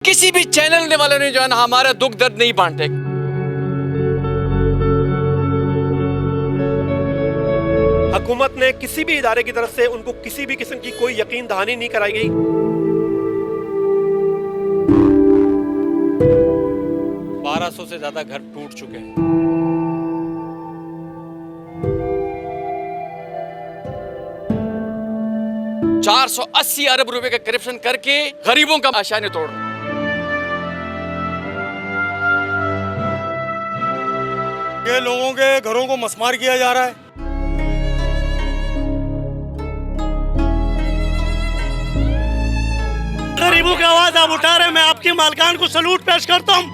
किसी भी चैनल वाले ने जो है ना हमारा दुख दर्द नहीं बांटे। हुकूमत ने किसी भी इदारे की तरफ से उनको किसी भी किस्म की कोई यकीन दहानी नहीं कराई गई। 1200 से ज्यादा घर टूट चुके हैं। $480 अरब रुपए का करप्शन करके गरीबों का आशाएं तोड़। ये लोगों के घरों को मसमार किया जा रहा है। गरीबों की आवाज आप उठा रहे हैं, मैं आपकी मालकान को सलूट पेश करता हूँ।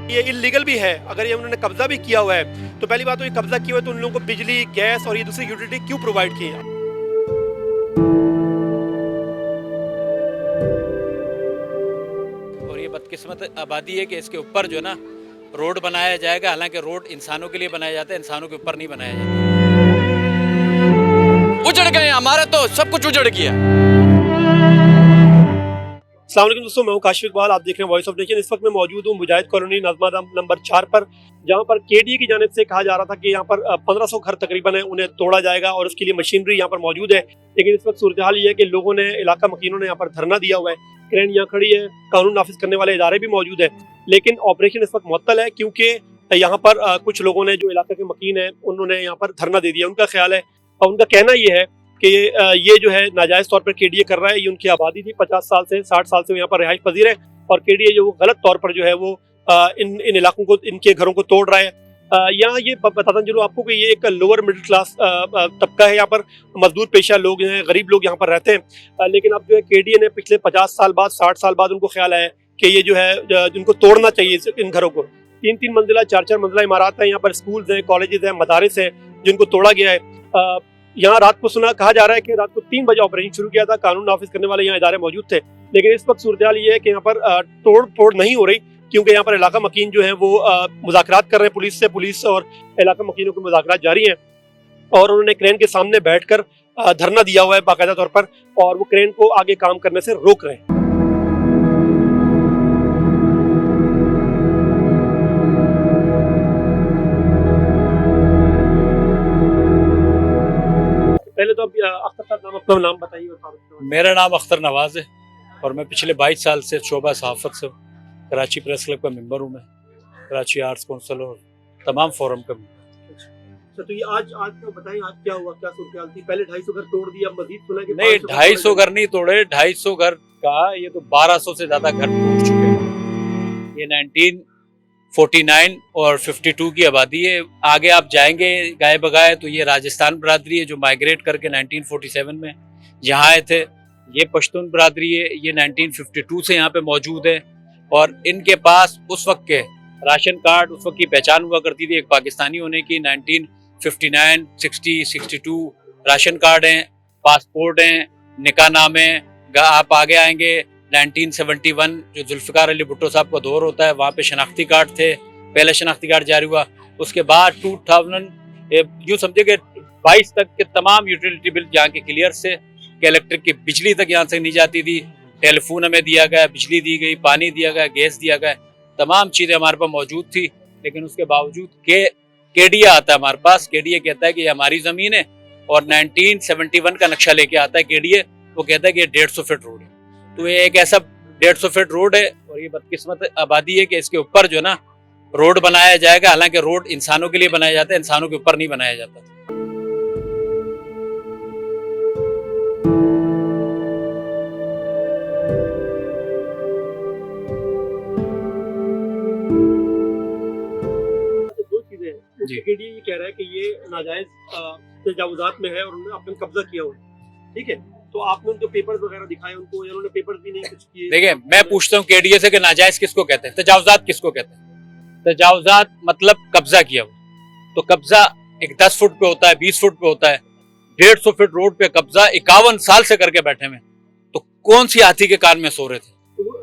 ये इलीगल भी है। अगर ये उन्होंने कब्जा भी किया हुआ है तो पहली बात तो ये कब्जा किया हुआ है तो उन लोगों को बिजली, गैस और ये दूसरी यूटिलिटी क्यों प्रोवाइड की है? और ये बदकिस्मत आबादी है कि इसके ऊपर जो है ना रोड बनाया जाएगा, हालांकि रोड इंसानों के लिए बनाया जाता है, इंसानों के ऊपर नहीं बनाया जाता। उजड़ गए हमारा तो सब कुछ उजड़ गया। अस्सलाम वालेकुम दोस्तों, मैं हूं काशिफ इकबाल, आप देख रहे हैं वॉइस ऑफ नेशन। इस वक्त मैं मौजूद हूं मुजाहिद कॉलोनी नाज़मा नंबर 4 पर, जहां पर केडीए की जानिब से कहा जा रहा था कि यहां पर 1500 घर तकरीबन है उन्हें तोड़ा जाएगा और उसके लिए मशीनरी यहां पर मौजूद है। लेकिन इस वक्त सूरत हाल ये है कि लोगों ने, इलाका मकीनों ने यहाँ पर धरना दिया हुआ है, क्रेन यहाँ खड़ी है, कानून नाफिज करने वाले इदारे भी मौजूद है, लेकिन ऑपरेशन इस वक्त मुअत्तल है क्योंकि यहाँ पर कुछ लोगों ने, जो इलाके के मकीन है, उन्होंने यहाँ पर धरना दे दिया। उनका ख्याल है और उनका कहना ये है कि ये जो है नाजायज़ तौर पर केडीए कर रहा है। ये उनकी आबादी थी, 50 साल से 60 साल से यहाँ पर रिहाइश पजीर है और केडीए जो गलत तौर पर जो है वो इन इलाकों को, इनके घरों को तोड़ रहा है। यहाँ ये बताता चलूँ आपको कि ये एक लोअर मिडिल क्लास तबका है। यहाँ पर मजदूर पेशा लोग हैं, गरीब लोग यहाँ पर रहते हैं। लेकिन अब जो है केडीए ने पिछले 50 साल बाद, 60 साल बाद उनको ख्याल आया कि ये जो है जिनको तोड़ना चाहिए इन घरों को। 3-3 मंजिला, 4-4 मंजिला इमारत हैं, यहाँ पर स्कूल्स हैं, कॉलेजेस हैं, मदारिस हैं, जिनको तोड़ा गया है। यहाँ रात को कहा जा रहा है कि रात को 3 बजे ऑपरेशन शुरू किया था, कानून नाफिज करने वाले यहाँ इदारे मौजूद थे। लेकिन इस वक्त सूरत हाल ये है कि यहाँ पर तोड़ फोड़ नहीं हो रही क्योंकि यहाँ पर इलाका मकीन जो है वो मुज़ाकरात कर रहे हैं पुलिस से। पुलिस और इलाका मकीनों के मुज़ाकरात जारी हैं और उन्होंने क्रेन के सामने बैठकर धरना दिया हुआ है बाकायदा तौर पर, और वो क्रेन को आगे काम करने से रोक रहे हैं। पहले तो अख्तर साहब अपना नाम बताइए। मेरा नाम अख्तर नवाज है और मैं पिछले 22 साल से शोबा सहाफ़त से कराची प्रेस क्लब का मेंबर हूँ। मैं कराची आर्ट्स काउंसिल और तमाम फोरम का मेंबर। तो ये आज तो बताइए, आज क्या हुआ, क्या सूरत थी? पहले 250 घर तोड़ दिया, मजीद सुना कि नहीं, 250 घर नहीं तोड़े, 250 घर का ये तो 1200 से ज्यादा घर टूट चुके हैं। ये 1949 और 52 की आबादी है। आगे आप जाएंगे गाय बगाए तो ये राजस्थान बरादरी है जो माइग्रेट करके 1947 में यहाँ आए थे। ये पश्तून बरादरी है, ये 1952 से यहाँ पे मौजूद है और इनके पास उस वक्त के राशन कार्ड, उस वक्त की पहचान हुआ करती थी एक पाकिस्तानी होने की। 1959, 60, 62 राशन कार्ड हैं, पासपोर्ट हैं, निकाह नामे। आप आगे आएंगे 1971 जो जुल्फ़िकार अली भुट्टो साहब का दौर होता है, वहाँ पे शनाख्ती कार्ड थे, पहले शनाख्ती कार्ड जारी हुआ। उसके बाद 2000 यूँ समझे कि 22 तक के तमाम यूटिलिटी बिल यहाँ के क्लियर से, कि इलेक्ट्रिक की बिजली तक यहाँ से नहीं जाती थी, टेलीफोन हमें दिया गया, बिजली दी गई, पानी दिया गया, गैस दिया गया, तमाम चीज़ें हमारे पास मौजूद थी। लेकिन उसके बावजूद केडीए आता है हमारे पास। केडीए कहता है कि ये हमारी ज़मीन है और 1971 का नक्शा लेके आता है केडीए, वो कहता है कि ये 150 फीट रोड है। तो ये एक ऐसा 150 फीट रोड है और ये बदकिस्मत आबादी है कि इसके ऊपर जो है ना रोड बनाया जाएगा, हालांकि रोड इंसानों के लिए बनाया जाता है, इंसानों के ऊपर नहीं बनाया जाता। जी, केडीए ये कह रहा है कि ये नाजायज तजावुजात में है और उन्होंने अपना कब्जा किया हुआ है। ठीक है, तो आपने उनको पेपर्स वगैरह दिखाए उनको, उन्होंने पेपर्स भी नहीं कुछ किए? देखिए, मैं पूछता हूँ केडीए से कि नाजायज किसको कहते हैं, तजावुजात किसको कहते हैं? तजावुजात मतलब कब्जा किया हुआ। तो कब्जा एक 10 फुट पे होता है, 20 फुट पे होता है। 150 फीट रोड पे कब्जा 51 साल से करके बैठे हुए, तो कौन सी हाथी के कान में सो रहे थे?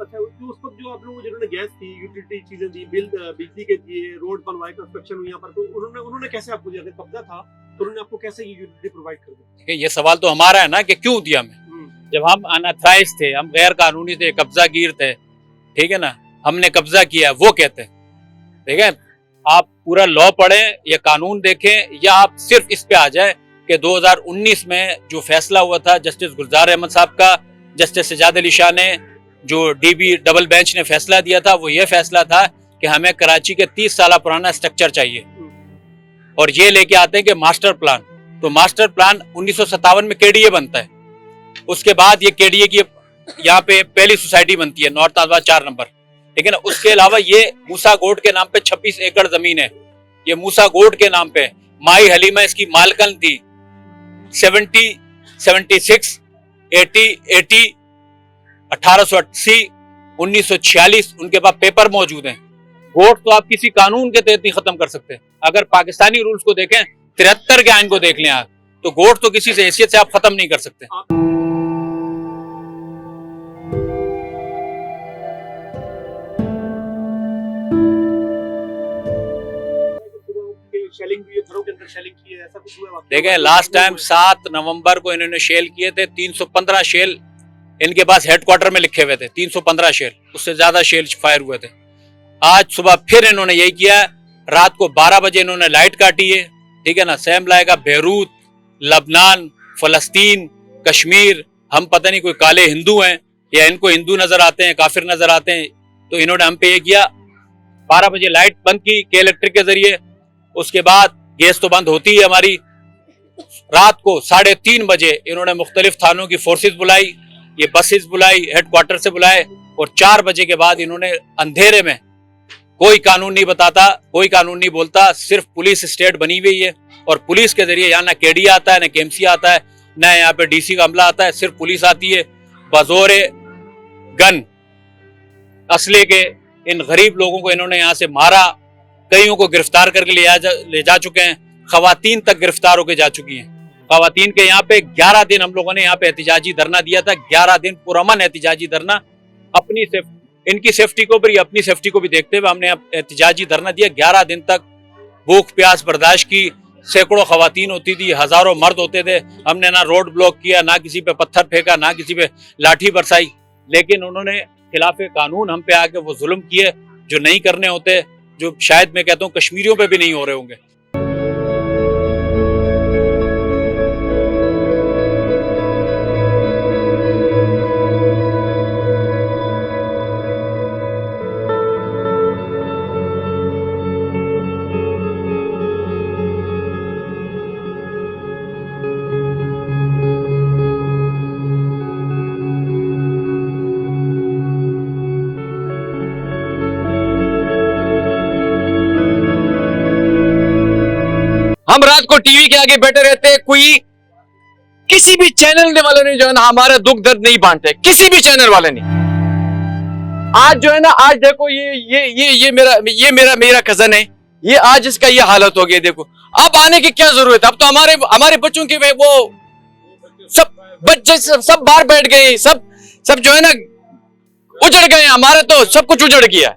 अच्छा, उस वक्त जो आप लोगों को जिन्होंने गैस दी, यूटिलिटी चीजें दी, बिल बिजली के दिए, रोड बनवाए, कंस्ट्रक्शन हुई यहाँ पर, तो उन्होंने कैसे आपको दिया? कब्जा था तो उन्होंने आपको कैसे ये यूटिलिटी प्रोवाइड कर दी? ठीक है, ये सवाल तो हमारा है ना कि क्यों दिया हमें। जब हम अनअथराइज्ड थे, हम गैर कानूनी थे, कब्जागीर थे, ठीक है ना, हमने कब्जा किया, वो कहते हैं। ठीक है, आप पूरा लॉ पढ़ें या कानून देखें, या आप सिर्फ इस पे आ जाए कि 2019 में जो फैसला हुआ था जस्टिस गुलजार अहमद साहब का, जस्टिस सजाद अली शाह ने, जो डीबी डबल बेंच ने फैसला दिया था, वो ये फैसला था कि हमें कराची के 30 साल पुराना स्ट्रक्चर चाहिए, और ये लेके आते हैं कि मास्टर प्लान। तो मास्टर प्लान 1957 में केडीए बनता है, उसके बाद ये केडीए की यहाँ पे पहली सोसाइटी बनती है, नॉर्थ आबाद 4 नंबर, ठीक है ना। उसके अलावा ये मूसा गोड के नाम पे 26 एकड़ जमीन है, ये मूसा गोड के नाम पे। माई हलीमा इसकी मालकन थी। 70, 76, 80, 80, 1880, 1946 उनके पास पेपर मौजूद हैं। गोड तो आप किसी कानून के तहत नहीं खत्म कर सकते। अगर पाकिस्तानी रूल्स को देखें, 73 के आइन को देख लें आप, तो गोड तो किसी से हैसियत से आप खत्म नहीं कर सकते। शेलिंग भी घरों के अंदर शेलिंग की है, ऐसा कुछ हुआ? देखें, लास्ट टाइम 7 नवंबर को इन्होंने शेल किए थे, 315 शेल इनके पास हेडक्वार्टर में लिखे हुए थे, 315 शेल, उससे ज्यादा शेल फायर हुए थे। आज सुबह फिर इन्होंने यही किया, रात को 12 बजे इन्होंने लाइट काटी है, ठीक है ना। सैम लाएगा बेरूत, लबनान, फलस्तीन, कश्मीर, हम पता नहीं कोई काले हिंदू हैं या इनको हिंदू नजर आते हैं, काफिर नजर आते हैं, तो इन्होंने हम पे ये किया। 12 बजे लाइट बंद की के इलेक्ट्रिक के जरिए, उसके बाद गैस तो बंद होती है हमारी। रात को 3:30 बजे इन्होंने मुख्तलिफ थानों की फोर्सेस बुलाई, ये बसेस बुलाई, हेडक्वार्टर से बुलाए, और 4 बजे के बाद इन्होंने अंधेरे में, कोई कानून नहीं बताता, कोई कानून नहीं बोलता, सिर्फ पुलिस स्टेट बनी हुई है, और पुलिस के जरिए यहाँ ना केडी आता है, ना केएमसी आता है, ना यहाँ पे डीसी का अमला आता है, सिर्फ पुलिस आती है। बजोरे गन असले के इन गरीब लोगों को इन्होंने यहाँ से मारा, कईयों को गिरफ्तार करके ले जा चुके हैं, खवातीन तक गिरफ्तार होकर जा चुकी हैं। खवातीन के यहाँ पे 11 दिन हम लोगों ने यहाँ पे एहतिजाजी धरना दिया था, 11 दिन पुरअमन एहतिजाजी धरना, अपनी इनकी सेफ्टी को भी, अपनी सेफ्टी को भी देखते हुए हमने एहतिजाजी धरना दिया। 11 दिन तक भूख प्यास बर्दाश्त की, सैकड़ों खवातीन होती थी, हजारों मर्द होते थे, हमने ना रोड ब्लॉक किया, ना किसी पे पत्थर फेंका, ना किसी पे लाठी बरसाई, लेकिन उन्होंने खिलाफे कानून हम पे आके वो जुल्म किए जो नहीं करने होते, जो शायद मैं कहता हूँ कश्मीरियों पे भी नहीं हो रहे होंगे। हम रात को टीवी के आगे बैठे रहते हैं, कोई किसी भी चैनल वाले ने जो है ना हमारा दुख दर्द नहीं बांटते, किसी भी चैनल वाले ने। आज जो है ना, आज देखो ये मेरा कजन है, ये आज इसका ये हालत हो गया। देखो अब आने की क्या जरूरत है, अब तो हमारे बच्चों के वो सब बच्चे सब बाहर बैठ गए, सब जो है ना उजड़ गए, हमारा तो सब कुछ उजड़ गया।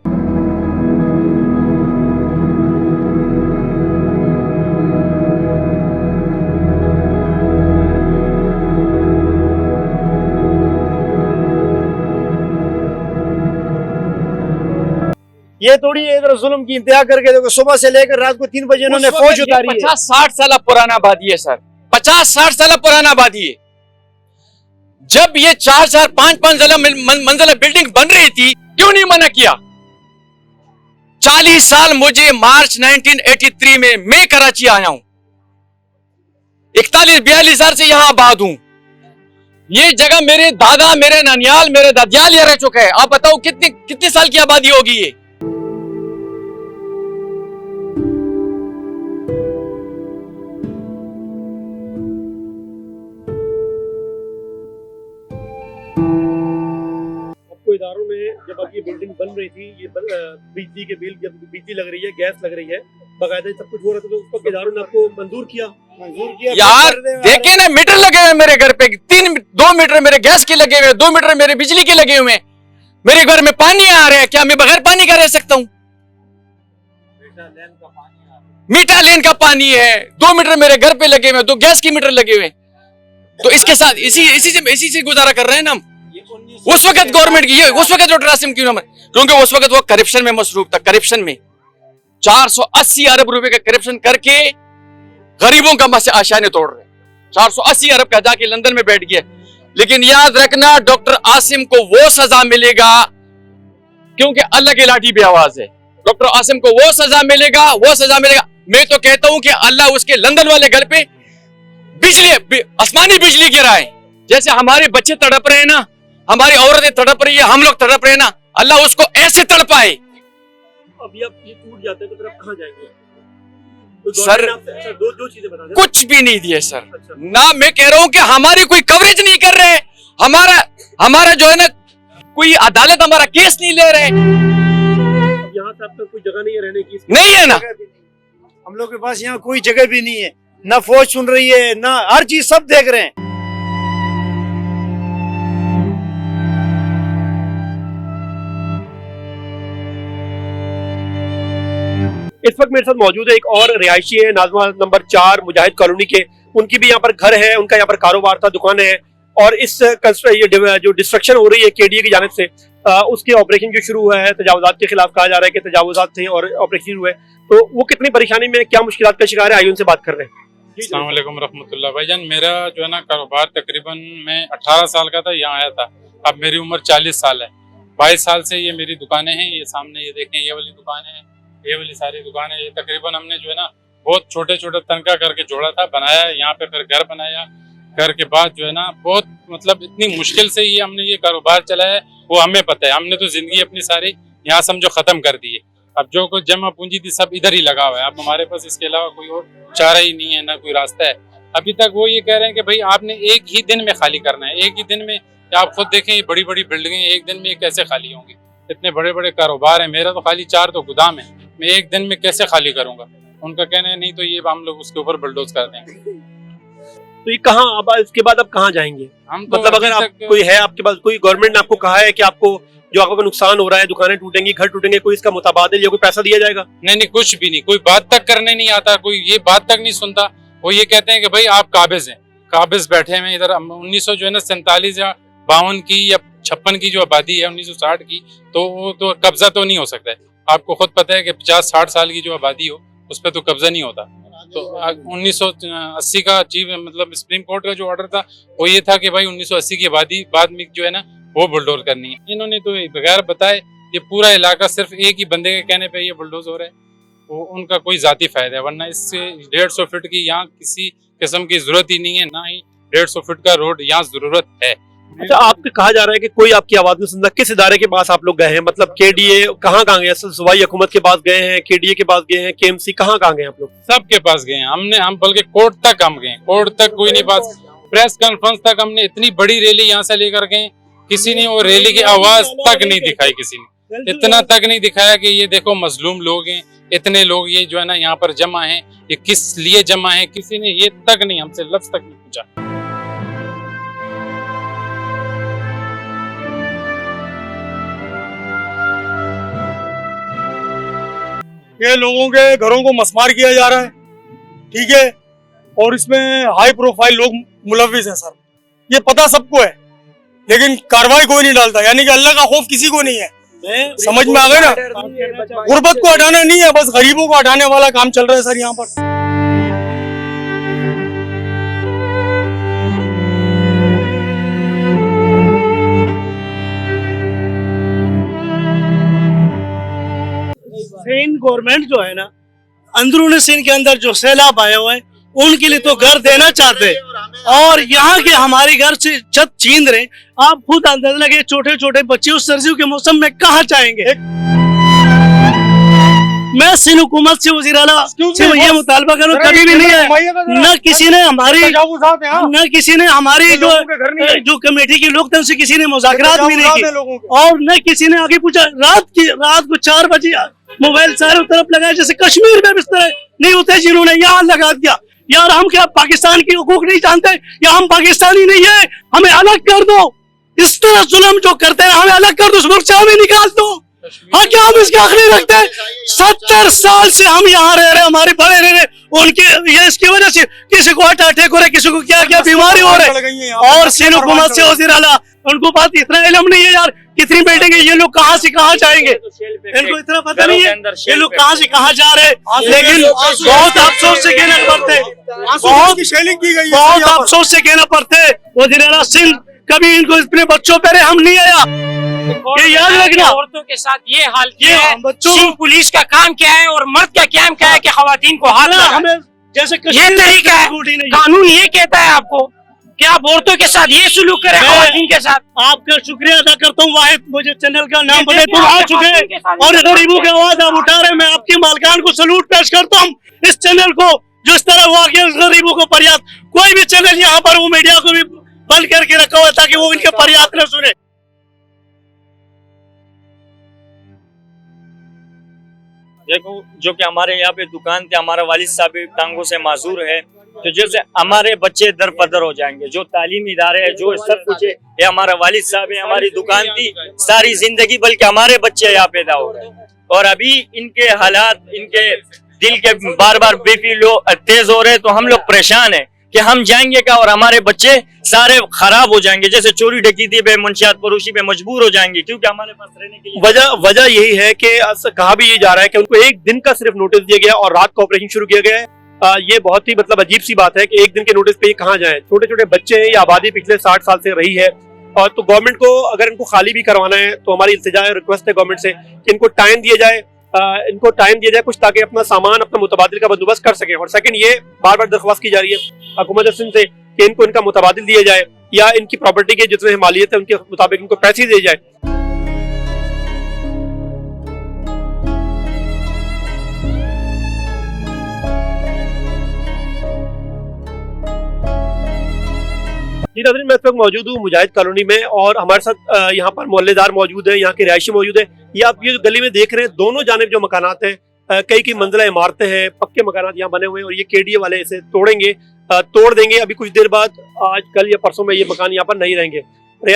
ये थोड़ी इधर जुल्म की इंतहा करके देखो, सुबह से लेकर रात को 3 बजे इन्होंने फौज उतारी है। 50-60 साल पुराना आबादी है सर, 50-60 साल पुराना आबादी है। जब ये 4-4, 5-5 मंजिला बिल्डिंग बन रही थी, क्यों नहीं मना किया? 40 साल मुझे मार्च 1983 में मैं कराची आया हूं, 41-42 साल से यहां आबाद हूं। ये जगह मेरे दादा, मेरे ननियाल, मेरे दादियाल ये रह चुके हैं। आप बताओ कितनी साल की आबादी होगी ये? इदारों में जब अब ये बिल्डिंग बन रही थी, ये बिजली के बिल, जब बिजली लग रही है, गैस लग रही है, बकायदा सब कुछ हो रहा था, तो उस वक्त इदारों ने आपको मंजूर किया? यार देखे ना, मीटर लगे हुए मेरे घर पे, 2 मीटर मेरे गैस के लगे हुए, 2 मीटर मेरे बिजली के लगे हुए, मेरे घर में पानी आ रहा है, क्या मैं बगैर पानी का रह सकता हूँ? मीठा लेन का पानी है, 2 मीटर मेरे घर पे लगे हुए हैं, 2 गैस के मीटर लगे हुए हैं। तो इसके साथ इसी से गुजारा कर रहे हैं ना हम। उस वक्त गवर्नमेंट की, उस वक्त डॉक्टर आसिम क्यों ना, क्योंकि उस वक्त वो करप्शन में मसरूफ था। करप्शन में 480 अरब रुपए का करप्शन करके गरीबों का आशाएं तोड़ रहे। 480 अरब का जाके लंदन में बैठ गया। लेकिन याद रखना, डॉक्टर आसिम को वो सजा मिलेगा, क्योंकि अल्लाह की लाठी पे आवाज है। डॉक्टर आसिम को वो सजा मिलेगा, वो सजा मिलेगा। मैं तो कहता हूं कि अल्लाह उसके लंदन वाले घर पे बिजली, आसमानी बिजली गिराए। जैसे हमारे बच्चे तड़प रहे हैं ना, हमारी औरतें तड़प रही है, हम लोग तड़प रहे हैं ना, अल्लाह उसको ऐसे तड़पाए। अभी अब ये टूट जाते हैं तो फिर आप कहाँ जाएंगे? तो सर, दो चीजें बता दें। कुछ भी नहीं दिए सर। अच्छा। ना मैं कह रहा हूं कि हमारी कोई कवरेज नहीं कर रहे, हमारा जो है ना, कोई अदालत हमारा केस नहीं ले रहे। यहाँ से आपका कोई जगह नहीं है रहने की? नहीं है ना, हम लोग के पास यहाँ कोई जगह भी नहीं है, ना फौज सुन रही है, ना हर चीज सब देख रहे हैं। इस वक्त मेरे साथ मौजूद है एक और रिहायशी है, नाजमा नंबर 4 मुजाहिद कॉलोनी के। उनकी भी यहाँ पर घर है, उनका यहाँ पर कारोबार था, दुकान है। और इस ये जो डिस्ट्रक्शन हो रही है केडीए की जानिब से, उसके ऑपरेशन जो शुरू हुआ है, तजावुजात के खिलाफ कहा जा रहा है कि तजावुजात थे और ऑपरेशन हुए, तो वो कितनी परेशानी में, क्या मुश्किलात का शिकार है, आइए उनसे बात कर रहे हैं। अस्सलाम वालेकुम रहमतुल्लाह। भाईजान, मेरा जो है ना कारोबार तकरीबन मैं 18 साल का था, यहाँ आया था। अब मेरी उम्र 40 साल है। 22 साल से ये मेरी दुकानें हैं। ये सामने ये देखें, ये वाली दुकान है, ये वाली सारी दुकानें। ये तकरीबन हमने जो है ना बहुत छोटे छोटे तनख्वाह करके जोड़ा था, बनाया यहाँ पे, फिर घर बनाया। घर के बाद जो है ना बहुत मतलब इतनी मुश्किल से ये हमने ये कारोबार चलाया है, वो हमें पता है। हमने तो जिंदगी अपनी सारी यहाँ समझो खत्म कर दी है। अब जो कुछ जमा पूंजी थी सब इधर ही लगा हुआ है। अब हमारे पास इसके अलावा कोई और चारा ही नहीं है, ना कोई रास्ता है। अभी तक वो ये कह रहे हैं कि भाई आपने एक ही दिन में खाली करना है, एक ही दिन में। आप खुद देखें, ये बड़ी बड़ी बिल्डिंगें एक दिन में कैसे खाली होंगी? इतने बड़े बड़े कारोबार है। मेरा तो खाली 4 तो गोदाम है, मैं एक दिन में कैसे खाली करूंगा? उनका कहना है नहीं तो ये हम लोग उसके ऊपर बुलडोज कर देंगे। तो ये कहाँ, अब इसके बाद अब कहाँ जाएंगे? हम तो मतलब अगर आप कोई है आपके पास, कोई गवर्नमेंट ने आपको कहा है कि आपको जो आपका नुकसान हो रहा है, दुकानें टूटेंगी, घर टूटेंगे, कोई इसका मुताबादिल या कोई पैसा दिया जाएगा? नहीं, कुछ भी नहीं। कोई बात तक करने नहीं आता, कोई ये बात तक नहीं सुनता। वो ये कहते हैं कि भाई आप काबिज हैं, काबिज बैठे हैं इधर। 1900 जो है ना 47 या 52 की या 56 की जो आबादी है, 1960 की, तो वो तो कब्जा तो नहीं हो सकता है। आपको खुद पता है कि 50-60 साल की जो आबादी हो उस पर तो कब्जा नहीं होता। तो 1980 का चीफ मतलब सुप्रीम कोर्ट का जो ऑर्डर था वो ये था कि भाई 1980 की आबादी बाद में जो है ना वो बुलडोज करनी है। इन्होंने तो बगैर बताए ये पूरा इलाका सिर्फ एक ही बंदे के कहने पे ये बुलडोज हो रहा है। वो उनका कोई जाती फायदा है, वरना इससे 150 फीट की यहाँ किसी किस्म की जरूरत ही नहीं है, ना ही 150 फीट का रोड यहाँ जरूरत है। अच्छा, आपको कहा जा रहा है कि कोई आपकी आवाज नहीं सुनता। किस इदारे के पास आप लोग गए हैं? मतलब केडीए कहाँ गए? सूबाई हुकूमत के पास गए हैं, केडीए के पास गए हैं, केएमसी कहाँ गए आप लोग? सबके पास गए हैं हम बल्कि कोर्ट तक हम गए, कोर्ट तक कोई नहीं बात। प्रेस कॉन्फ्रेंस तक हमने, इतनी बड़ी रैली यहाँ से लेकर गए, किसी ने वो रैली की आवाज तक नहीं दिखाई। किसी ने इतना तक नहीं दिखाया कि ये देखो मजलूम लोग हैं, इतने लोग ये जो है ना यहाँ पर जमा हैं, ये किस लिए जमा है, किसी ने ये तक नहीं, हमसे लफ्ज तक नहीं पूछा। ये लोगों के घरों को मसमार किया जा रहा है, ठीक है, और इसमें हाई प्रोफाइल लोग मुलविस हैं सर। ये पता सबको है, लेकिन कार्रवाई कोई नहीं डालता। यानी कि अल्लाह का खौफ किसी को नहीं है। समझ में आ गए ना? गुर्बत को हटाना नहीं है, बस गरीबों को हटाने वाला काम चल रहा है सर यहाँ पर। सिंध गवर्नमेंट जो है ना, अंदरूनी सिंध के अंदर जो सैलाब आए हुए हैं उनके लिए तो घर देना चाहते हैं, और यहाँ के हमारे घर से छत छीन रहे। आप खुद अंदाजा लगे, छोटे छोटे बच्चे उस सर्दियों के मौसम में कहाँ जाएंगे? मैं सिंध हुकूमत से वज़ीर आला से ये मुतालबा करूँ, कभी भी नहीं है। न किसी ने हमारी जो कमेटी के लोग थे उनसे किसी ने मुज़ाकरात भी नहीं की, और न किसी ने आगे पूछा। रात को 4 बजे मोबाइल चारों तरफ लगाए, जैसे कश्मीर में इस तरह नहीं होते जिन्होंने यहाँ लगा दिया। यार हम क्या पाकिस्तान की हुकूक नहीं जानते, या हम पाकिस्तानी नहीं है? हमें अलग कर दो। इस तरह जुल्म जो करते हैं हमें अलग कर दो, उस मुल्क से हमें निकाल दो। हाँ, क्या हम इसके हक नहीं रखते? 70 साल से हम यहाँ रह रहे, हमारे बड़े रह रहे, उनके ये इसकी वजह से किसी को हार्ट अटैक हो रहा है, किसी को क्या क्या बीमारी हो रही है। और सिंध हुकूमत से वज़ीर आला, उनको बात इतना इल्म नहीं है यार, कितनी बिल्डिंग है, ये लोग कहाँ से कहाँ जाएंगे, इनको इतना पता नहीं है ये लोग कहाँ से कहाँ जा रहे हैं। लेकिन बहुत अफसोस से कहना पड़ते, बहुत अफसोस से कहना पड़ते, वज़ीर आला सिंध कभी इनको अपने बच्चों पर हम नहीं आया, ये याद रखना। औरतों के साथ ये हाल किया है, बच्चों सिंध पुलिस का काम क्या है और मर्द का काम क्या है कि खवातीन को हाथ लगाए। हमें जैसे ये तरीका है, कानून ये कहता है आपको कि आप औरतों के साथ ये सुलूक करें खवातीन के साथ। आपका शुक्रिया अदा करता हूँ, वाहिद मुझे चैनल का नाम बने तुम आ चुके हैं और गरीबों की आवाज आप उठा रहे हैं। मैं आपके मालकान को सलूट पेश करता हूँ, इस चैनल को जो इस तरह हुआ कि गरीबों को फरियाद, कोई भी चैनल यहाँ पर वो मीडिया को भी बंद करके रखा हुआ ताकि वो इनके फरियाद न सुने। देखो जो कि हमारे यहाँ पे दुकान थे, हमारा वालिद साहब भी टांगों से माजूर है, तो जैसे हमारे बच्चे दर पदर हो जाएंगे, जो तालीमी इदारे है, जो सब कुछ है, ये हमारा वालिद साहब है, हमारी दुकान थी सारी जिंदगी, बल्कि हमारे बच्चे यहाँ पैदा हो गए और अभी इनके हालात, इनके दिल के बार बार बीपी लो तेज हो रहे, तो हम लोग परेशान है कि हम जाएंगे क्या और हमारे बच्चे सारे खराब हो जाएंगे, जैसे चोरी डकैती पे, मंशियात फरोशी पे मजबूर हो जाएंगे, क्योंकि हमारे पास रहने के लिए वजह यही है कि कहा भी ये जा रहा है कि उनको एक दिन का सिर्फ नोटिस दिया गया और रात का ऑपरेशन शुरू किया गया है। ये बहुत ही मतलब अजीब सी बात है कि एक दिन के नोटिस पे ये कहाँ जाए। छोटे छोटे बच्चे हैं, ये आबादी पिछले 60 साल से रही है, और तो गवर्नमेंट को अगर इनको खाली भी करवाना है तो हमारी इल्तिजा है, रिक्वेस्ट है गवर्नमेंट से कि इनको टाइम दिया जाए, कुछ, ताकि अपना सामान, अपना मुतबादिल का बंदोबस्त कर सकें। और सेकंड, ये बार बार दरख्वास्त की जा रही है हुकूमत सिंध से कि इनको इनका मुतबादिल दिया जाए या इनकी प्रॉपर्टी के जितने मालियत है उनके मुताबिक इनको पैसे दिए जाए। जी नाज़रीन, मैं इस वक्त मौजूद हूँ मुजाहिद कॉलोनी में और हमारे साथ यहाँ पर मोहल्लेदार मौजूद है, यहाँ के रिहायशी मौजूद है। ये आप ये जो गली में देख रहे हैं, दोनों जानिब जो मकानात हैं, कई की मंजिला इमारतें हैं, पक्के मकानात यहाँ बने हुए हैं और ये केडीए वाले इसे तोड़ देंगे। अभी कुछ देर बाद, आज कल या परसों में ये मकान यहाँ पर नहीं रहेंगे,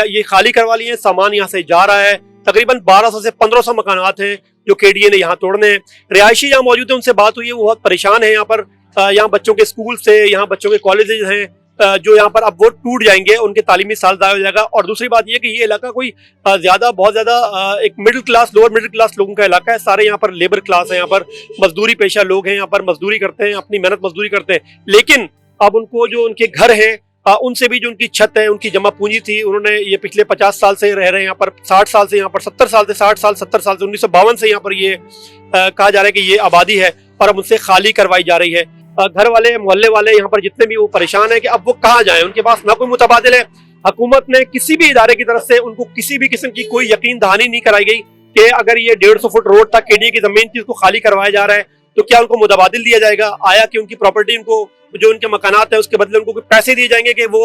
ये खाली करवा लिए, सामान यहाँ से जा रहा है। तकरीबन 1200 से 1500 मकानात हैं जो केडीए ने यहाँ तोड़ने हैं। रिहायशी यहाँ मौजूद है, उनसे बात हुई है, वो बहुत परेशान है। यहाँ पर यहाँ बच्चों के स्कूल से, यहाँ बच्चों के कॉलेजेस हैं जो यहाँ पर अब वो टूट जाएंगे, उनके तालीमी साल ज़ाया हो जाएगा। और दूसरी बात ये कि ये इलाका कोई बहुत ज़्यादा एक middle class, lower middle class लोगों का इलाका है। सारे यहाँ पर लेबर क्लास है, यहाँ पर मजदूरी पेशा लोग हैं, यहाँ पर मजदूरी करते हैं, अपनी मेहनत मजदूरी करते हैं। लेकिन अब उनको जो उनके घर हैं, उनसे भी जो उनकी छत है, उनकी जमा पूंजी थी, उन्होंने ये पिछले 50 साल से रह रहे हैं यहाँ पर, 60 साल से यहाँ पर, 70 साल से 70 साल से 1952 से यहाँ पर ये कहा जा रहा है कि ये आबादी है और अब उनसे खाली करवाई जा रही है। घर वाले, मोहल्ले वाले यहाँ पर जितने भी, वो परेशान है कि अब वो कहाँ जाएं, उनके पास ना कोई मुतबादिल है। हुकूमत ने किसी भी इदारे की तरफ से उनको किसी भी किस्म की कोई यकीन दहानी नहीं कराई गई कि अगर ये 150 फुट रोड तक केडीए की जमीन थी, उसको खाली करवाया जा रहा है तो क्या उनको मुतबादिल दिया जाएगा, आया कि उनकी प्रॉपर्टी, उनको जो उनके मकानात है उसके बदले उनको कोई पैसे दिए जाएंगे कि वो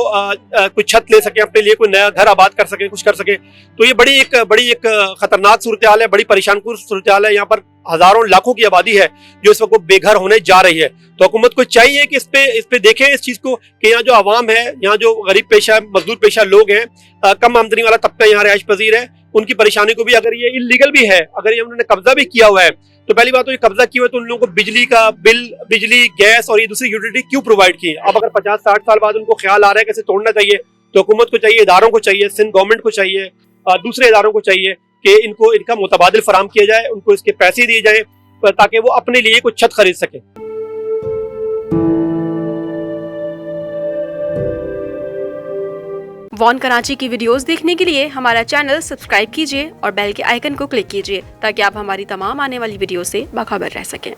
कोई छत ले सके, अपने लिए कोई नया घर आबाद कर सके, कुछ कर सके। तो ये बड़ी एक खतरनाक सूरत हाल है, बड़ी परेशानकुन सूरत हाल है। यहाँ पर हजारों लाखों की आबादी है जो इस वक्त बेघर होने जा रही है। तो हुकूमत को चाहिए कि इस पे देखें इस चीज को कि यहाँ जो आवाम है, यहाँ जो गरीब पेशा, मजदूर पेशा लोग हैं, कम आमदनी वाला तबका यहाँ रिहाइश पजीर है, उनकी परेशानी को भी, अगर ये इलीगल भी है, अगर ये उन्होंने कब्जा भी किया हुआ है, तो पहली बात तो ये कब्जा किया हुआ है तो उन लोगों को बिजली का बिल, बिजली, गैस और ये दूसरी यूटिलिटी क्यों प्रोवाइड की। अब अगर 50-60 साल बाद उनको ख्याल आ रहा है कैसे तोड़ना चाहिए, तो हुकूमत को चाहिए, इदारों को चाहिए, सिंध गवर्नमेंट को चाहिए, दूसरे इदारों को चाहिए कि इनको इनका मुतबादिल फराम किया जाए, उनको इसके पैसे दिए जाए ताकि वो अपने लिए कुछ छत खरीद सके। वॉन कराची की वीडियोस देखने के लिए हमारा चैनल सब्सक्राइब कीजिए और बेल के आइकन को क्लिक कीजिए ताकि आप हमारी तमाम आने वाली वीडियो से बाखबर रह सकें।